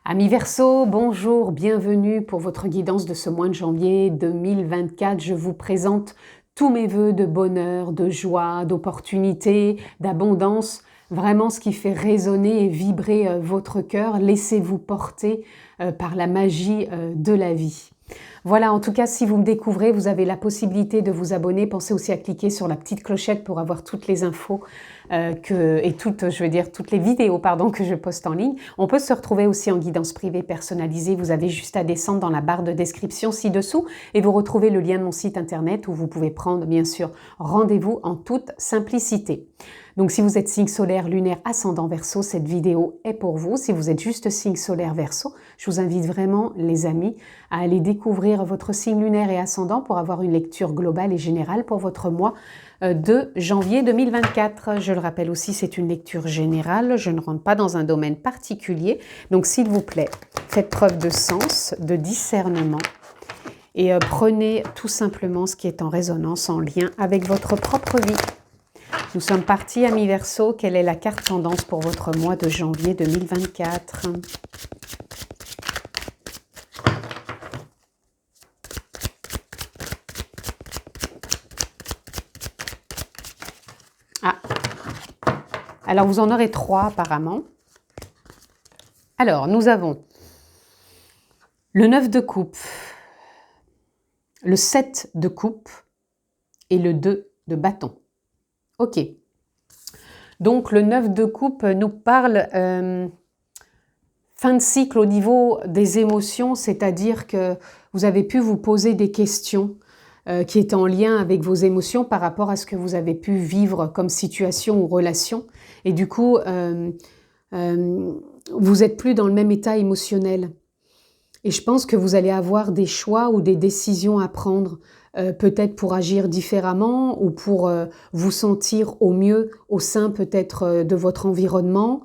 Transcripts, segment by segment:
Amis Verseau, bonjour, bienvenue pour votre guidance de ce mois de janvier 2024. Je vous présente tous mes vœux de bonheur, de joie, d'opportunité, d'abondance. Vraiment ce qui fait résonner et vibrer votre cœur. Laissez-vous porter par la magie de la vie. Voilà, en tout cas, si vous me découvrez, vous avez la possibilité de vous abonner. Pensez aussi à cliquer sur la petite clochette pour avoir toutes les infos toutes les vidéos que je poste en ligne. On peut se retrouver aussi en guidance privée personnalisée. Vous avez juste à descendre dans la barre de description ci-dessous et vous retrouvez le lien de mon site internet où vous pouvez prendre, bien sûr, rendez-vous en toute simplicité. Donc, si vous êtes signe solaire, lunaire, ascendant Verseau, cette vidéo est pour vous. Si vous êtes juste signe solaire Verseau, je vous invite vraiment, les amis, à aller découvrir votre signe lunaire et ascendant pour avoir une lecture globale et générale pour votre mois de janvier 2024. Je le rappelle aussi, c'est une lecture générale. Je ne rentre pas dans un domaine particulier. Donc, s'il vous plaît, faites preuve de sens, de discernement et prenez tout simplement ce qui est en résonance, en lien avec votre propre vie. Nous sommes partis, amis Verseau. Quelle est la carte tendance pour votre mois de janvier 2024 ? Ah, alors vous en aurez 3 apparemment. Alors, nous avons le 9 de coupe, le 7 de coupe et le 2 de bâton. Ok. Donc, le 9 de coupe nous parle fin de cycle au niveau des émotions, c'est-à-dire que vous avez pu vous poser des questions qui étaient en lien avec vos émotions par rapport à ce que vous avez pu vivre comme situation ou relation. Et du coup, vous n'êtes plus dans le même état émotionnel. Et je pense que vous allez avoir des choix ou des décisions à prendre, peut-être pour agir différemment ou pour vous sentir au mieux au sein peut-être de votre environnement.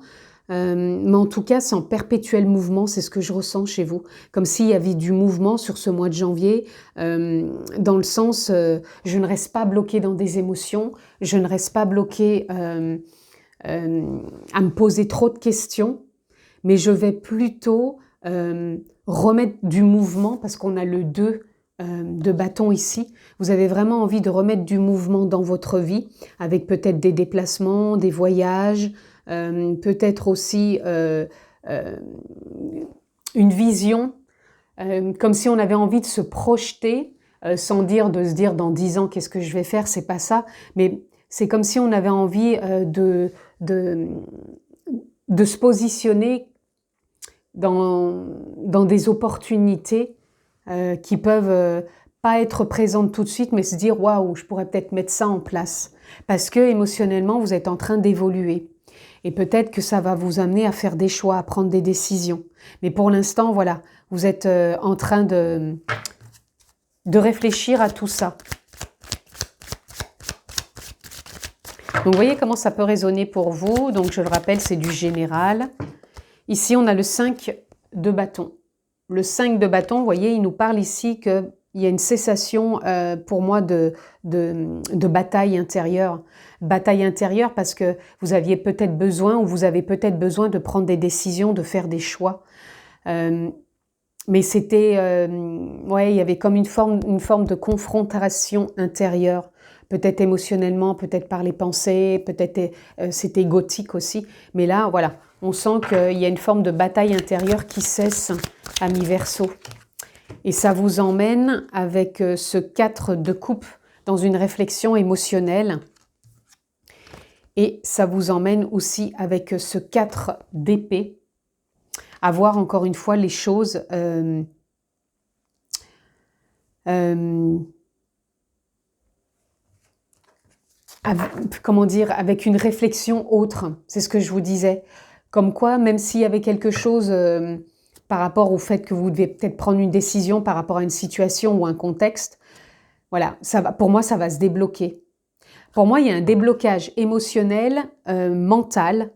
Mais en tout cas, c'est en perpétuel mouvement, c'est ce que je ressens chez vous. Comme s'il y avait du mouvement sur ce mois de janvier, dans le sens, je ne reste pas bloquée dans des émotions, je ne reste pas bloquée à me poser trop de questions, mais je vais plutôt remettre du mouvement, parce qu'on a le 2 de bâton ici. Vous avez vraiment envie de remettre du mouvement dans votre vie, avec peut-être des déplacements, des voyages, peut-être aussi une vision, comme si on avait envie de se projeter, sans de se dire dans 10 ans qu'est-ce que je vais faire, c'est pas ça, mais c'est comme si on avait envie de se positionner dans des opportunités qui peuvent pas être présentes tout de suite, mais se dire waouh, je pourrais peut-être mettre ça en place, parce que émotionnellement vous êtes en train d'évoluer. Et peut-être que ça va vous amener à faire des choix, à prendre des décisions. Mais pour l'instant, voilà, vous êtes en train de réfléchir à tout ça. Donc, vous voyez comment ça peut résonner pour vous. Donc, je le rappelle, c'est du général. Ici, on a le 5 de bâton. Le 5 de bâton, vous voyez, il nous parle ici qu'il y a une cessation pour moi de bataille intérieure. Bataille intérieure parce que vous aviez peut-être besoin ou vous avez peut-être besoin de prendre des décisions, de faire des choix. Mais c'était, il y avait comme une forme de confrontation intérieure. Peut-être émotionnellement, peut-être par les pensées, peut-être c'était égotique aussi. Mais là, voilà, on sent qu'il y a une forme de bataille intérieure qui cesse, amis Verseau. Et ça vous emmène avec ce 4 de coupe dans une réflexion émotionnelle. Et ça vous emmène aussi avec ce 4 d'épée à voir encore une fois les choses avec une réflexion autre. C'est ce que je vous disais. Comme quoi, même s'il y avait quelque chose par rapport au fait que vous devez peut-être prendre une décision par rapport à une situation ou un contexte, voilà, pour moi, ça va se débloquer. Pour moi, il y a un déblocage émotionnel, mental.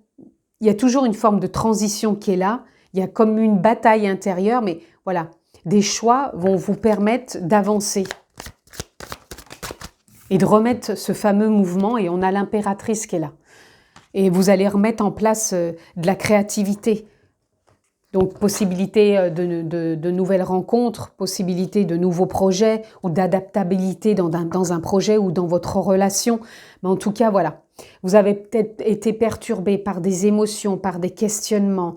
Il y a toujours une forme de transition qui est là. Il y a comme une bataille intérieure, mais voilà, des choix vont vous permettre d'avancer et de remettre ce fameux mouvement. Et on a l'impératrice qui est là. Et vous allez remettre en place de la créativité. Donc, possibilité de nouvelles rencontres, possibilité de nouveaux projets ou d'adaptabilité dans un projet ou dans votre relation. Mais en tout cas, voilà. Vous avez peut-être été perturbé par des émotions, par des questionnements,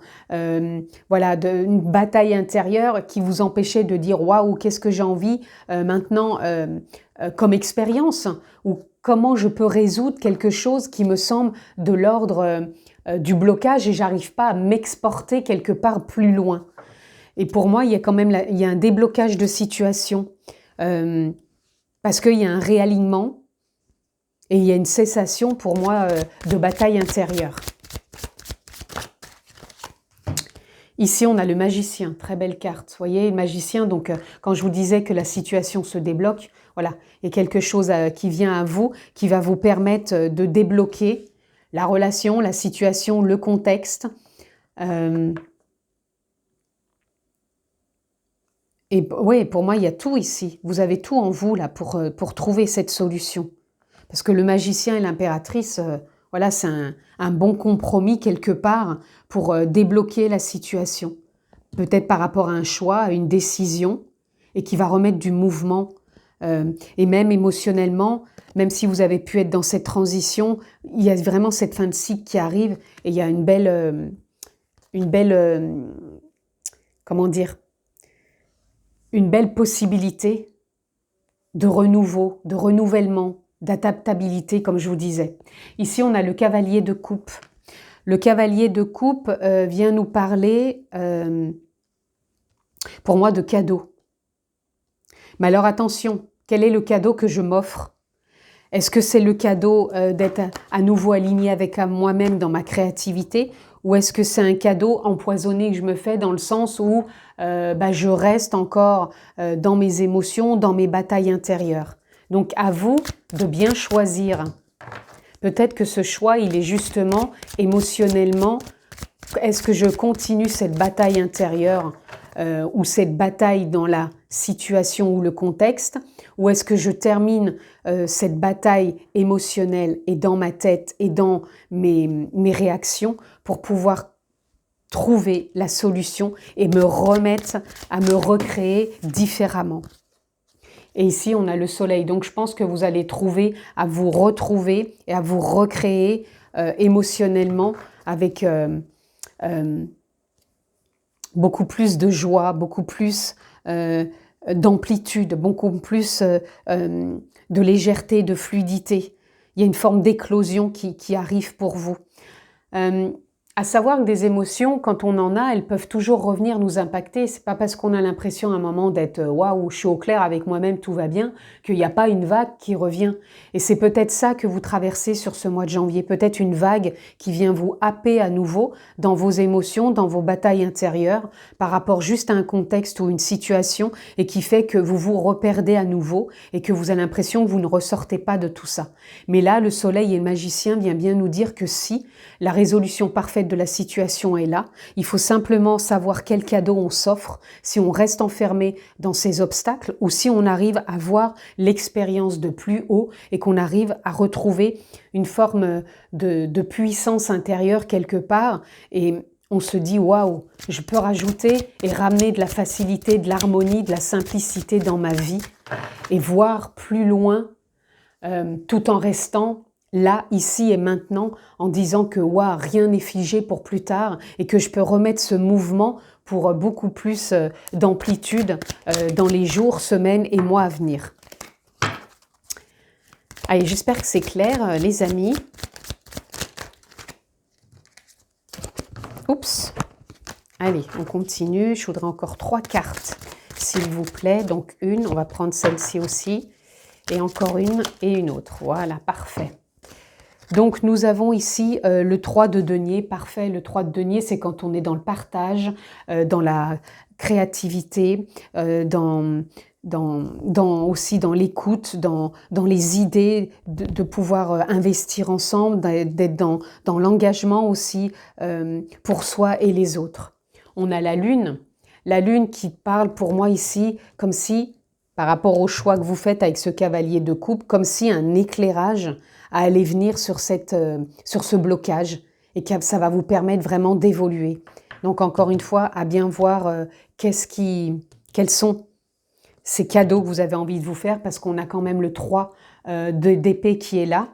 voilà, une bataille intérieure qui vous empêchait de dire « Waouh, qu'est-ce que j'ai envie maintenant comme expérience ?» ou « Comment je peux résoudre quelque chose qui me semble de l'ordre du blocage et j'arrive pas à m'exporter quelque part plus loin. » Et pour moi, il y a quand même il y a un déblocage de situation parce qu'il y a un réalignement et il y a une cessation pour moi de bataille intérieure. Ici, on a le magicien, très belle carte. Vous voyez, le magicien, donc quand je vous disais que la situation se débloque, voilà, il y a quelque chose qui vient à vous, qui va vous permettre de débloquer la relation, la situation, le contexte. Et oui, pour moi, il y a tout ici. Vous avez tout en vous là pour trouver cette solution. Parce que le magicien et l'impératrice, voilà, c'est un bon compromis quelque part pour débloquer la situation. Peut-être par rapport à un choix, à une décision, et qui va remettre du mouvement. Et même émotionnellement, même si vous avez pu être dans cette transition, il y a vraiment cette fin de cycle qui arrive et il y a une belle comment dire, une belle possibilité de renouveau, de renouvellement, d'adaptabilité, comme je vous disais. Ici, on a le cavalier de coupe. Le cavalier de coupe vient nous parler, pour moi, de cadeau. Mais alors attention, quel est le cadeau que je m'offre? Est-ce que c'est le cadeau d'être à nouveau aligné avec moi-même dans ma créativité, ou est-ce que c'est un cadeau empoisonné que je me fais dans le sens où je reste encore dans mes émotions, dans mes batailles intérieures? Donc à vous de bien choisir. Peut-être que ce choix, il est justement émotionnellement, est-ce que je continue cette bataille intérieure ou cette bataille dans la situation ou le contexte, ou est-ce que je termine cette bataille émotionnelle et dans ma tête et dans mes réactions pour pouvoir trouver la solution et me remettre à me recréer différemment. Et ici, on a le soleil. Donc, je pense que vous allez trouver à vous retrouver et à vous recréer émotionnellement avec beaucoup plus de joie, beaucoup plus d'amplitude, beaucoup plus de légèreté, de fluidité. Il y a une forme d'éclosion qui arrive pour vous. À savoir que des émotions, quand on en a, elles peuvent toujours revenir nous impacter. C'est pas parce qu'on a l'impression à un moment d'être waouh, je suis au clair avec moi-même, tout va bien, qu'il n'y a pas une vague qui revient. Et c'est peut-être ça que vous traversez sur ce mois de janvier. Peut-être une vague qui vient vous happer à nouveau dans vos émotions, dans vos batailles intérieures, par rapport juste à un contexte ou une situation, et qui fait que vous vous reperdez à nouveau et que vous avez l'impression que vous ne ressortez pas de tout ça. Mais là, le soleil et le magicien viennent bien nous dire que si la résolution parfaite de la situation est là, il faut simplement savoir quel cadeau on s'offre, si on reste enfermé dans ces obstacles ou si on arrive à voir l'expérience de plus haut et qu'on arrive à retrouver une forme de puissance intérieure quelque part et on se dit waouh, je peux rajouter et ramener de la facilité, de l'harmonie, de la simplicité dans ma vie et voir plus loin tout en restant là, ici et maintenant, en disant que waouh, rien n'est figé pour plus tard et que je peux remettre ce mouvement pour beaucoup plus d'amplitude dans les jours, semaines et mois à venir. Allez, j'espère que c'est clair, les amis. Oups. Allez, on continue. Je voudrais encore 3 cartes, s'il vous plaît. Donc une, on va prendre celle-ci aussi. Et encore une et une autre. Voilà, parfait. Donc, nous avons ici le 3 de denier. Parfait, le 3 de denier, c'est quand on est dans le partage, dans la créativité, aussi dans l'écoute, dans les idées, de pouvoir investir ensemble, d'être dans l'engagement aussi pour soi et les autres. On a la lune qui parle pour moi ici comme si, par rapport au choix que vous faites avec ce cavalier de coupe, comme si un éclairage allait venir sur ce blocage et que ça va vous permettre vraiment d'évoluer. Donc encore une fois, à bien voir quels sont ces cadeaux que vous avez envie de vous faire, parce qu'on a quand même le 3 d'épée qui est là,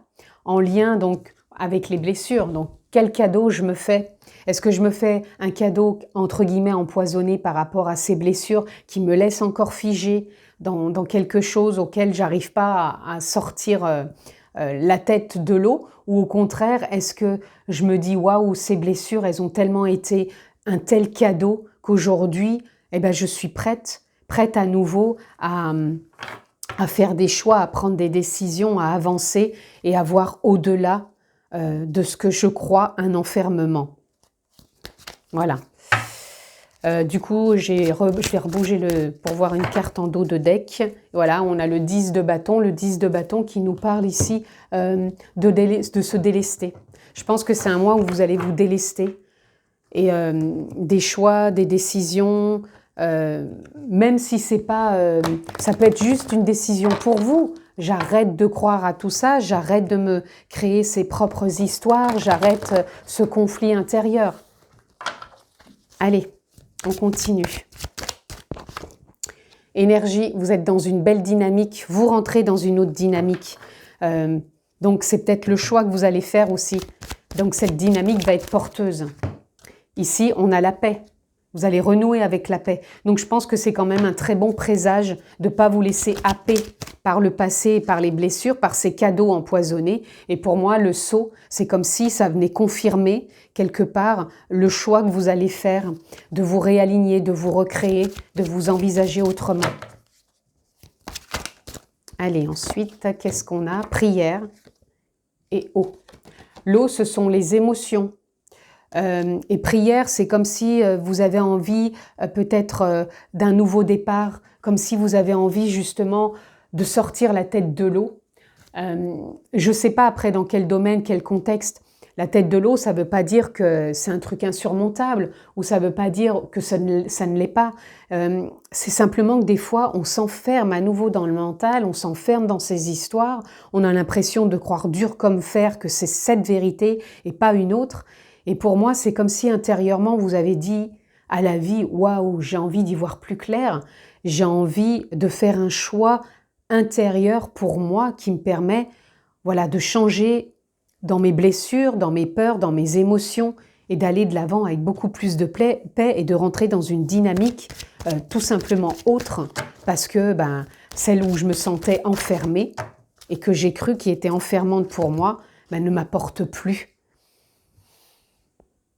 en lien donc avec les blessures. Donc quel cadeau je me fais? Est-ce que je me fais un cadeau entre guillemets empoisonné par rapport à ces blessures qui me laissent encore figée dans quelque chose auquel j'arrive pas à sortir la tête de l'eau? Ou au contraire, est-ce que je me dis waouh, ces blessures, elles ont tellement été un tel cadeau qu'aujourd'hui, eh ben, je suis prête à nouveau à faire des choix, à prendre des décisions, à avancer et à voir au-delà de ce que je crois un enfermement. Voilà. Du coup, je vais rebouger pour voir une carte en dos de deck. Voilà, on a le 10 de bâton qui nous parle ici de se délester. Je pense que c'est un mois où vous allez vous délester. Et des choix, des décisions, même si c'est pas... ça peut être juste une décision pour vous. J'arrête de croire à tout ça, j'arrête de me créer ses propres histoires, j'arrête ce conflit intérieur. Allez, on continue. Énergie, vous êtes dans une belle dynamique, vous rentrez dans une autre dynamique. Donc c'est peut-être le choix que vous allez faire aussi. Donc cette dynamique va être porteuse. Ici, on a la paix. Vous allez renouer avec la paix. Donc je pense que c'est quand même un très bon présage de ne pas vous laisser happer par le passé, par les blessures, par ces cadeaux empoisonnés. Et pour moi, le saut, c'est comme si ça venait confirmer quelque part le choix que vous allez faire, de vous réaligner, de vous recréer, de vous envisager autrement. Allez, ensuite, qu'est-ce qu'on a? Prière et eau. L'eau, ce sont les émotions. Et prière, c'est comme si vous avez envie peut-être d'un nouveau départ, comme si vous avez envie justement de sortir la tête de l'eau. Je ne sais pas après dans quel domaine, quel contexte. La tête de l'eau, ça ne veut pas dire que c'est un truc insurmontable, ou ça ne veut pas dire que ça ne l'est pas. C'est simplement que des fois, on s'enferme à nouveau dans le mental, on s'enferme dans ces histoires, on a l'impression de croire dur comme fer que c'est cette vérité et pas une autre. Et pour moi, c'est comme si intérieurement, vous avez dit à la vie, waouh, j'ai envie d'y voir plus clair, j'ai envie de faire un choix intérieur pour moi qui me permet, voilà, de changer dans mes blessures, dans mes peurs, dans mes émotions et d'aller de l'avant avec beaucoup plus de paix et de rentrer dans une dynamique tout simplement autre parce que celle où je me sentais enfermée et que j'ai cru qui était enfermante pour moi ne m'apporte plus.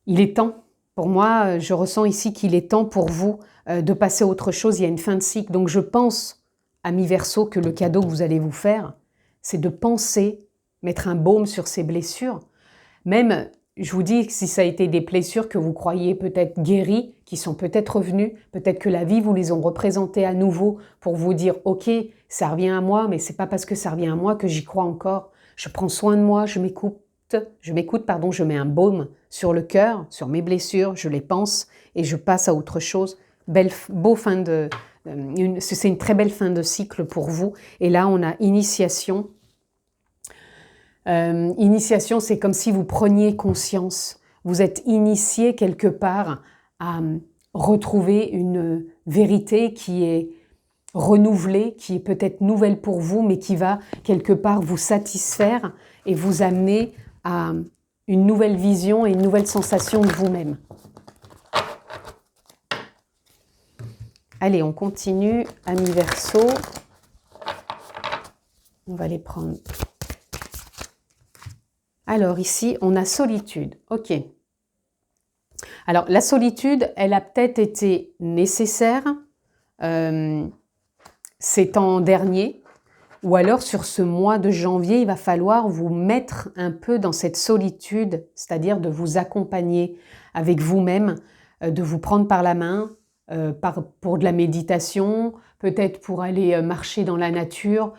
Il est temps, pour moi, je ressens ici qu'il est temps pour vous de passer à autre chose. Il y a une fin de cycle. Donc je pense, amis Verseau, que le cadeau que vous allez vous faire, c'est de penser, mettre un baume sur ces blessures. Même, je vous dis, si ça a été des blessures que vous croyez peut-être guéries, qui sont peut-être revenues, peut-être que la vie vous les ont représentées à nouveau pour vous dire « Ok, ça revient à moi, mais c'est pas parce que ça revient à moi que j'y crois encore. Je prends soin de moi, je m'écoute, je mets un baume sur le cœur, sur mes blessures, je les pense et je passe à autre chose. C'est une très belle fin de cycle pour vous. Et là, on a initiation. Initiation, c'est comme si vous preniez conscience. Vous êtes initié quelque part à retrouver une vérité qui est renouvelée, qui est peut-être nouvelle pour vous, mais qui va quelque part vous satisfaire et vous amener à une nouvelle vision et une nouvelle sensation de vous-même. Allez, on continue, amis Verseau. On va les prendre. Alors ici, on a solitude. Ok. Alors la solitude, elle a peut-être été nécessaire ces temps derniers, ou alors sur ce mois de janvier, il va falloir vous mettre un peu dans cette solitude, c'est-à-dire de vous accompagner avec vous-même, de vous prendre par la main pour de la méditation, peut-être pour aller marcher dans la nature,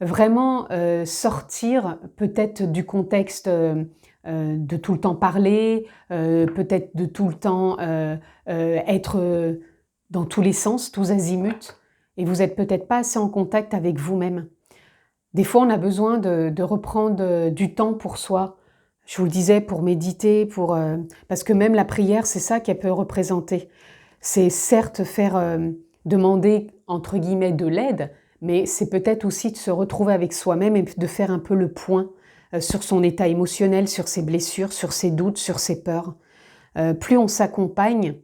vraiment sortir peut-être du contexte de tout le temps parler, peut-être de tout le temps être dans tous les sens, tous azimuts, et vous n'êtes peut-être pas assez en contact avec vous-même. Des fois, on a besoin de reprendre du temps pour soi. Je vous le disais, pour méditer, parce que même la prière, c'est ça qu'elle peut représenter. C'est certes faire demander, entre guillemets, de l'aide, mais c'est peut-être aussi de se retrouver avec soi-même et de faire un peu le point sur son état émotionnel, sur ses blessures, sur ses doutes, sur ses peurs. Plus on s'accompagne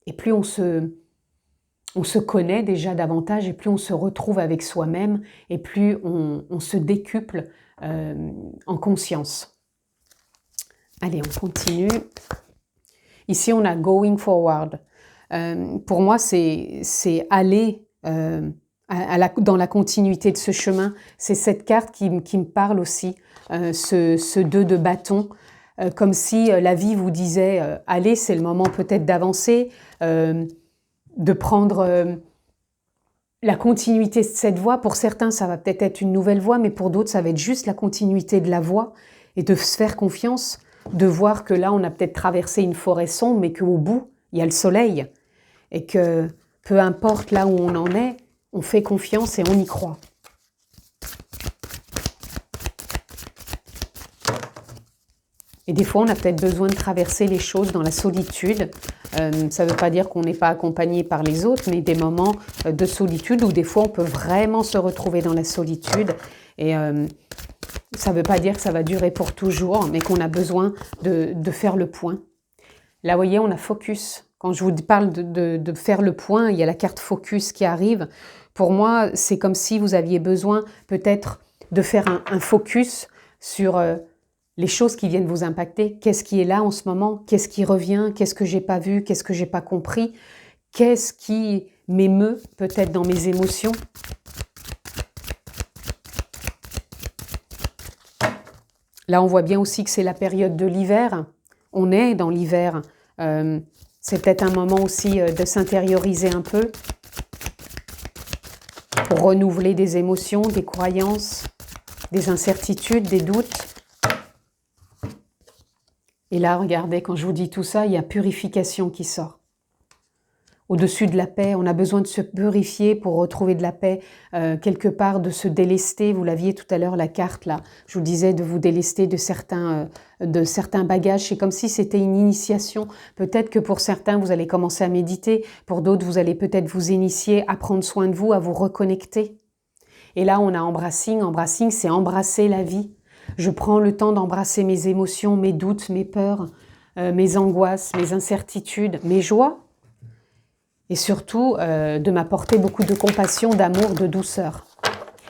et plus on se connaît déjà davantage et plus on se retrouve avec soi-même et plus on se décuple en conscience. Allez, on continue. Ici, on a going forward. Pour moi, c'est aller dans la continuité de ce chemin. C'est cette carte qui me parle aussi, ce 2 de bâton, comme si la vie vous disait allez, c'est le moment peut-être d'avancer, de prendre la continuité de cette voie. Pour certains, ça va peut-être être une nouvelle voie, mais pour d'autres, ça va être juste la continuité de la voie et de se faire confiance, de voir que là, on a peut-être traversé une forêt sombre, mais qu'au bout, il y a le soleil et que peu importe là où on en est, on fait confiance et on y croit. Et des fois, on a peut-être besoin de traverser les choses dans la solitude. Ça ne veut pas dire qu'on n'est pas accompagné par les autres, mais des moments de solitude où des fois, on peut vraiment se retrouver dans la solitude. Et ça ne veut pas dire que ça va durer pour toujours, mais qu'on a besoin de faire le point. Là, vous voyez, on a focus. Quand je vous parle de faire le point, il y a la carte focus qui arrive. Pour moi, c'est comme si vous aviez besoin peut-être de faire un focus sur les choses qui viennent vous impacter. Qu'est-ce qui est là en ce moment? Qu'est-ce qui revient? Qu'est-ce que j'ai pas vu? Qu'est-ce que j'ai pas compris? Qu'est-ce qui m'émeut peut-être dans mes émotions? Là, on voit bien aussi que c'est la période de l'hiver. On est dans l'hiver. C'est peut-être un moment aussi de s'intérioriser un peu pour renouveler des émotions, des croyances, des incertitudes, des doutes. Et là, regardez, quand je vous dis tout ça, il y a purification qui sort. Au-dessus de la paix, on a besoin de se purifier pour retrouver de la paix, quelque part, de se délester. Vous l'aviez tout à l'heure, la carte, là. Je vous disais de vous délester de certains bagages. C'est comme si c'était une initiation. Peut-être que pour certains, vous allez commencer à méditer. Pour d'autres, vous allez peut-être vous initier à prendre soin de vous, à vous reconnecter. Et là, on a embrassing. Embrassing, c'est embrasser la vie. Je prends le temps d'embrasser mes émotions, mes doutes, mes peurs, mes angoisses, mes incertitudes, mes joies. Et surtout, de m'apporter beaucoup de compassion, d'amour, de douceur.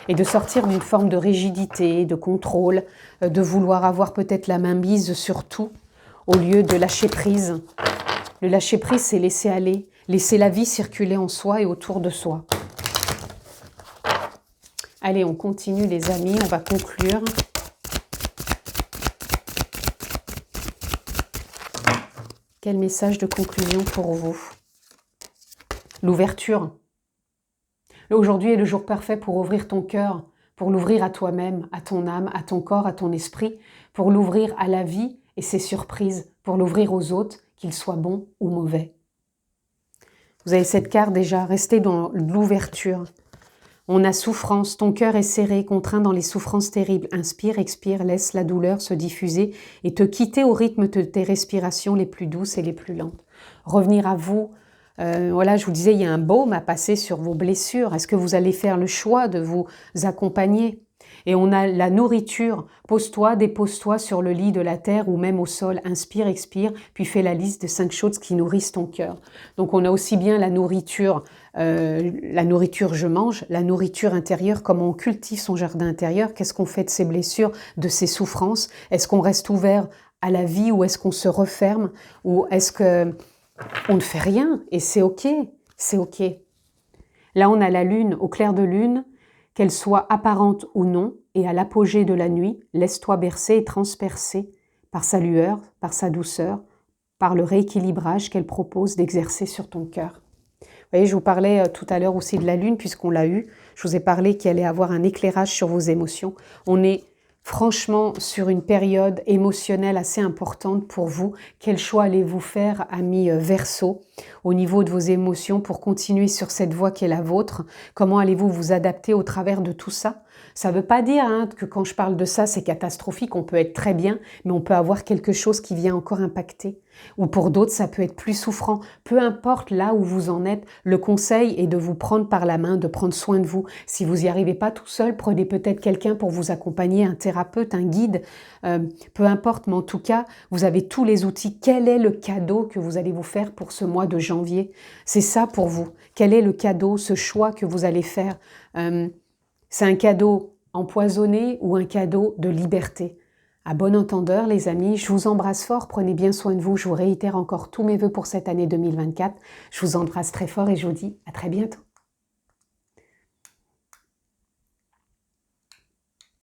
Et de sortir d'une forme de rigidité, de contrôle, de vouloir avoir peut-être la main mise sur tout, au lieu de lâcher prise. Le lâcher prise, c'est laisser aller, laisser la vie circuler en soi et autour de soi. Allez, on continue les amis, on va conclure. Quel message de conclusion pour vous? L'ouverture. Aujourd'hui est le jour parfait pour ouvrir ton cœur, pour l'ouvrir à toi-même, à ton âme, à ton corps, à ton esprit, pour l'ouvrir à la vie et ses surprises, pour l'ouvrir aux autres, qu'ils soient bons ou mauvais. Vous avez cette carte déjà, restez dans l'ouverture. On a souffrance, ton cœur est serré, contraint dans les souffrances terribles. Inspire, expire, laisse la douleur se diffuser et te quitter au rythme de tes respirations les plus douces et les plus lentes. Revenir à vous. Voilà, je vous disais, il y a un baume à passer sur vos blessures. Est-ce que vous allez faire le choix de vous accompagner? Et on a la nourriture. Pose-toi, dépose-toi sur le lit de la terre ou même au sol. Inspire, expire, puis fais la liste de 5 choses qui nourrissent ton cœur. Donc on a aussi bien la nourriture je mange, la nourriture intérieure, comment on cultive son jardin intérieur, qu'est-ce qu'on fait de ses blessures, de ses souffrances, est-ce qu'on reste ouvert à la vie ou est-ce qu'on se referme ou est-ce que on ne fait rien et c'est ok, c'est ok. Là on a la lune, au clair de lune, qu'elle soit apparente ou non, et à l'apogée de la nuit, laisse-toi bercer et transpercer par sa lueur, par sa douceur, par le rééquilibrage qu'elle propose d'exercer sur ton cœur. Vous voyez, je vous parlais tout à l'heure aussi de la lune, puisqu'on l'a eu. Je vous ai parlé qu'il allait avoir un éclairage sur vos émotions. On est franchement sur une période émotionnelle assez importante pour vous. Quel choix allez-vous faire, amis Verseau, au niveau de vos émotions pour continuer sur cette voie qui est la vôtre? Comment allez-vous vous adapter au travers de tout ça? Ça ne veut pas dire que quand je parle de ça, c'est catastrophique, on peut être très bien, mais on peut avoir quelque chose qui vient encore impacter. Ou pour d'autres, ça peut être plus souffrant. Peu importe là où vous en êtes, le conseil est de vous prendre par la main, de prendre soin de vous. Si vous n'y arrivez pas tout seul, prenez peut-être quelqu'un pour vous accompagner, un thérapeute, un guide, peu importe, mais en tout cas, vous avez tous les outils. Quel est le cadeau que vous allez vous faire pour ce mois de janvier? C'est ça pour vous. Quel est le cadeau, ce choix que vous allez faire? C'est un cadeau empoisonné ou un cadeau de liberté? À bon entendeur, les amis, je vous embrasse fort, prenez bien soin de vous. Je vous réitère encore tous mes vœux pour cette année 2024. Je vous embrasse très fort et je vous dis à très bientôt.